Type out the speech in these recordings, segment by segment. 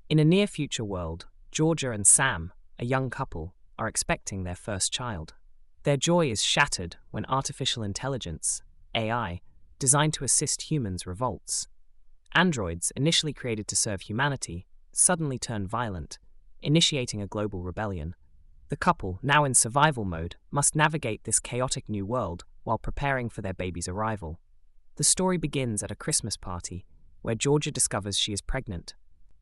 In a near-future world, Georgia and Sam, a young couple, are expecting their first child. Their joy is shattered when artificial intelligence, AI, designed to assist humans revolts. Androids, initially created to serve humanity, suddenly turn violent, initiating a global rebellion. The couple, now in survival mode, must navigate this chaotic new world while preparing for their baby's arrival. The story begins at a Christmas party, where Georgia discovers she is pregnant.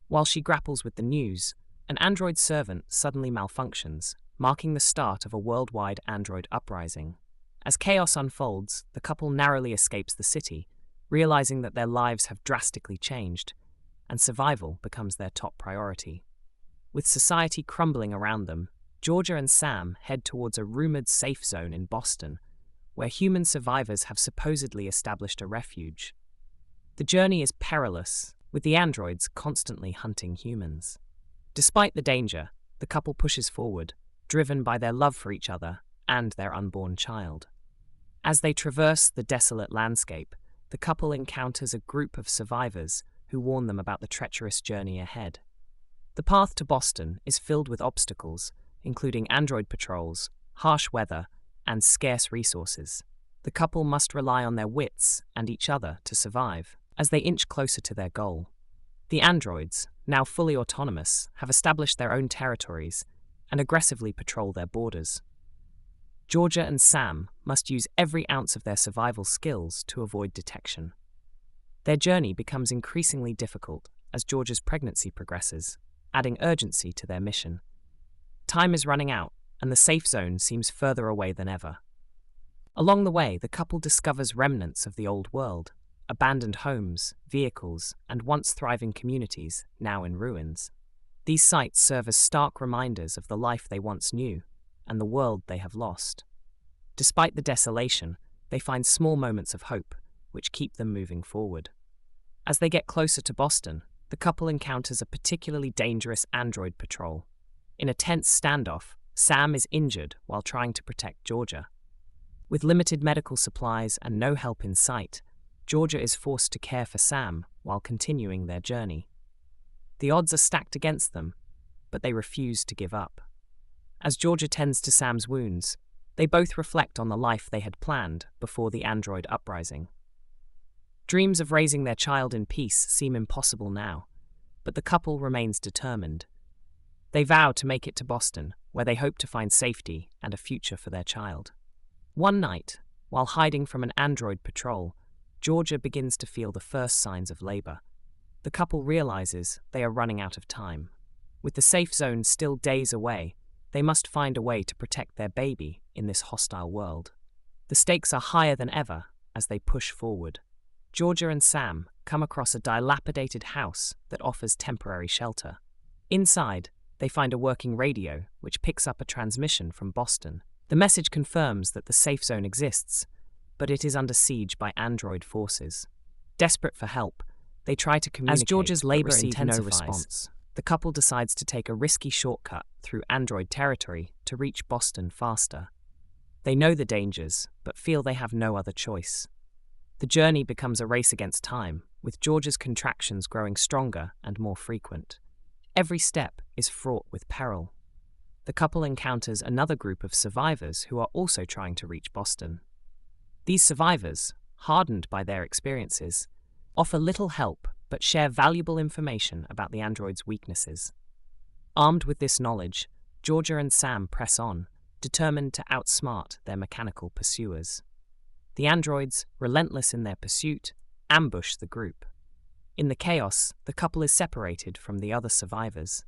While she grapples with the news, an android servant suddenly malfunctions, marking the start of a worldwide android uprising. As chaos unfolds, the couple narrowly escapes the city, realizing that their lives have drastically changed, and survival becomes their top priority. With society crumbling around them, Georgia and Sam head towards a rumored safe zone in Boston, where human survivors have supposedly established a refuge. The journey is perilous, with the androids constantly hunting humans. Despite the danger, the couple pushes forward, driven by their love for each other and their unborn child. As they traverse the desolate landscape, the couple encounters a group of survivors who warn them about the treacherous journey ahead. The path to Boston is filled with obstacles, including android patrols, harsh weather, and scarce resources. The couple must rely on their wits and each other to survive as they inch closer to their goal. The androids, now fully autonomous, have established their own territories and aggressively patrol their borders. Georgia and Sam must use every ounce of their survival skills to avoid detection. Their journey becomes increasingly difficult as Georgia's pregnancy progresses, adding urgency to their mission. Time is running out, and the safe zone seems further away than ever. Along the way, the couple discovers remnants of the old world, abandoned homes, vehicles, and once thriving communities, now in ruins. These sites serve as stark reminders of the life they once knew and the world they have lost. Despite the desolation, they find small moments of hope, which keep them moving forward. As they get closer to Boston, the couple encounters a particularly dangerous android patrol. In a tense standoff, Sam is injured while trying to protect Georgia. With limited medical supplies and no help in sight, Georgia is forced to care for Sam while continuing their journey. The odds are stacked against them, but they refuse to give up. As Georgia tends to Sam's wounds, they both reflect on the life they had planned before the android uprising. Dreams of raising their child in peace seem impossible now, but the couple remains determined. They vow to make it to Boston, where they hope to find safety and a future for their child. One night, while hiding from an android patrol, Georgia begins to feel the first signs of labor. The couple realizes they are running out of time. With the safe zone still days away, they must find a way to protect their baby in this hostile world. The stakes are higher than ever as they push forward. Georgia and Sam come across a dilapidated house that offers temporary shelter. Inside, they find a working radio which picks up a transmission from Boston. The message confirms that the safe zone exists, but it is under siege by android forces. Desperate for help, they try to communicate, As Georgia's labor intensifies, no response. The couple decides to take a risky shortcut through android territory to reach Boston faster. They know the dangers, but feel they have no other choice. The journey becomes a race against time, with Georgia's contractions growing stronger and more frequent. Every step is fraught with peril. The couple encounters another group of survivors who are also trying to reach Boston. These survivors, hardened by their experiences, offer little help but share valuable information about the android's weaknesses. Armed with this knowledge, Georgia and Sam press on, determined to outsmart their mechanical pursuers. The androids, relentless in their pursuit, ambush the group. In the chaos, the couple is separated from the other survivors.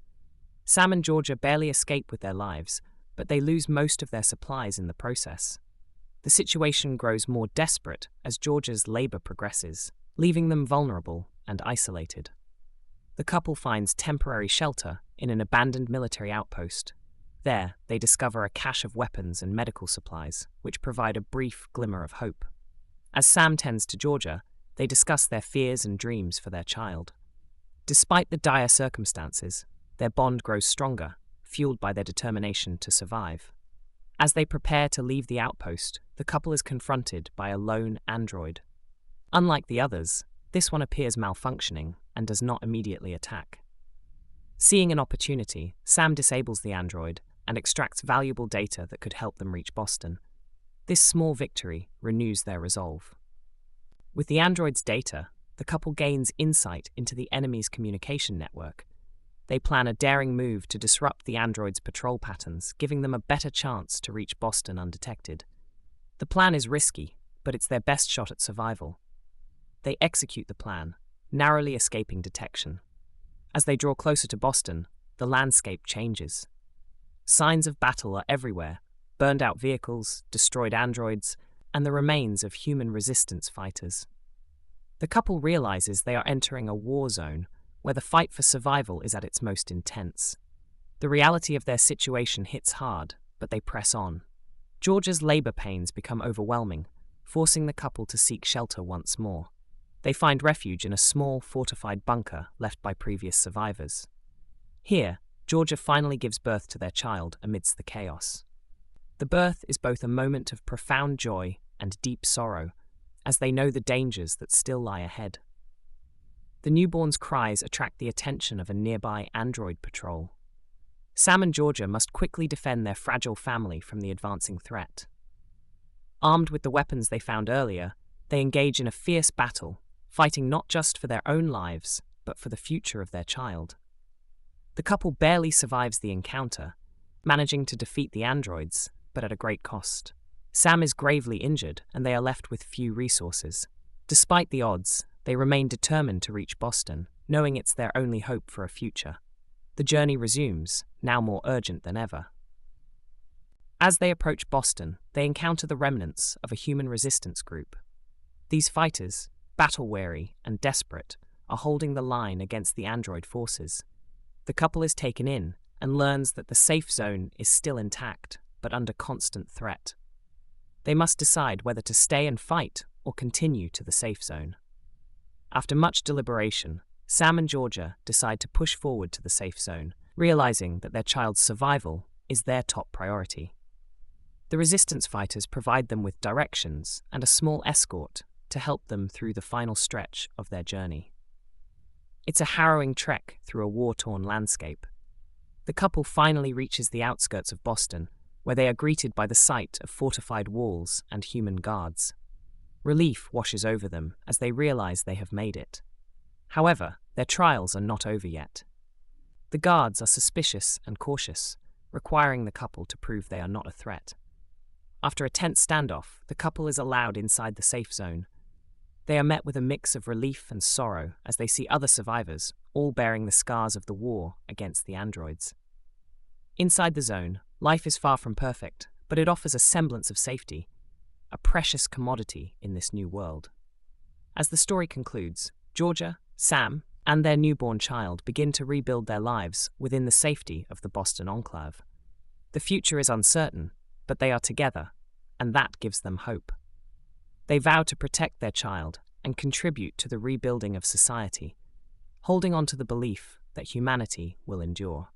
Sam and Georgia barely escape with their lives, but they lose most of their supplies in the process. The situation grows more desperate as Georgia's labor progresses, leaving them vulnerable and isolated. The couple finds temporary shelter in an abandoned military outpost. There, they discover a cache of weapons and medical supplies, which provide a brief glimmer of hope. As Sam tends to Georgia, they discuss their fears and dreams for their child. Despite the dire circumstances, their bond grows stronger, fueled by their determination to survive. As they prepare to leave the outpost, the couple is confronted by a lone android. Unlike the others, this one appears malfunctioning and does not immediately attack. Seeing an opportunity, Sam disables the android and extracts valuable data that could help them reach Boston. This small victory renews their resolve. With the android's data, the couple gains insight into the enemy's communication network. They plan a daring move to disrupt the android's patrol patterns, giving them a better chance to reach Boston undetected. The plan is risky, but it's their best shot at survival. They execute the plan, narrowly escaping detection. As they draw closer to Boston, the landscape changes. Signs of battle are everywhere: burned-out vehicles, destroyed androids, and the remains of human resistance fighters. The couple realizes they are entering a war zone where the fight for survival is at its most intense. The reality of their situation hits hard, but they press on. Georgia's labor pains become overwhelming, forcing the couple to seek shelter once more. They find refuge in a small, fortified bunker left by previous survivors. Here, Georgia finally gives birth to their child amidst the chaos. The birth is both a moment of profound joy and deep sorrow, as they know the dangers that still lie ahead. The newborn's cries attract the attention of a nearby android patrol. Sam and Georgia must quickly defend their fragile family from the advancing threat. Armed with the weapons they found earlier, they engage in a fierce battle, fighting not just for their own lives, but for the future of their child. The couple barely survives the encounter, managing to defeat the androids, but at a great cost. Sam is gravely injured, and they are left with few resources. Despite the odds, they remain determined to reach Boston, knowing it's their only hope for a future. The journey resumes, now more urgent than ever. As they approach Boston, they encounter the remnants of a human resistance group. These fighters, battle-weary and desperate, are holding the line against the android forces. The couple is taken in and learns that the safe zone is still intact, but under constant threat. They must decide whether to stay and fight or continue to the safe zone. After much deliberation, Sam and Georgia decide to push forward to the safe zone, realizing that their child's survival is their top priority. The resistance fighters provide them with directions and a small escort to help them through the final stretch of their journey. It's a harrowing trek through a war-torn landscape. The couple finally reaches the outskirts of Boston, where they are greeted by the sight of fortified walls and human guards. Relief washes over them as they realize they have made it. However, their trials are not over yet. The guards are suspicious and cautious, requiring the couple to prove they are not a threat. After a tense standoff, the couple is allowed inside the safe zone. They are met with a mix of relief and sorrow as they see other survivors, all bearing the scars of the war against the androids. Inside the zone, life is far from perfect, but it offers a semblance of safety, a precious commodity in this new world. As the story concludes, Georgia, Sam, and their newborn child begin to rebuild their lives within the safety of the Boston enclave. The future is uncertain, but they are together, and that gives them hope. They vow to protect their child and contribute to the rebuilding of society, holding on to the belief that humanity will endure.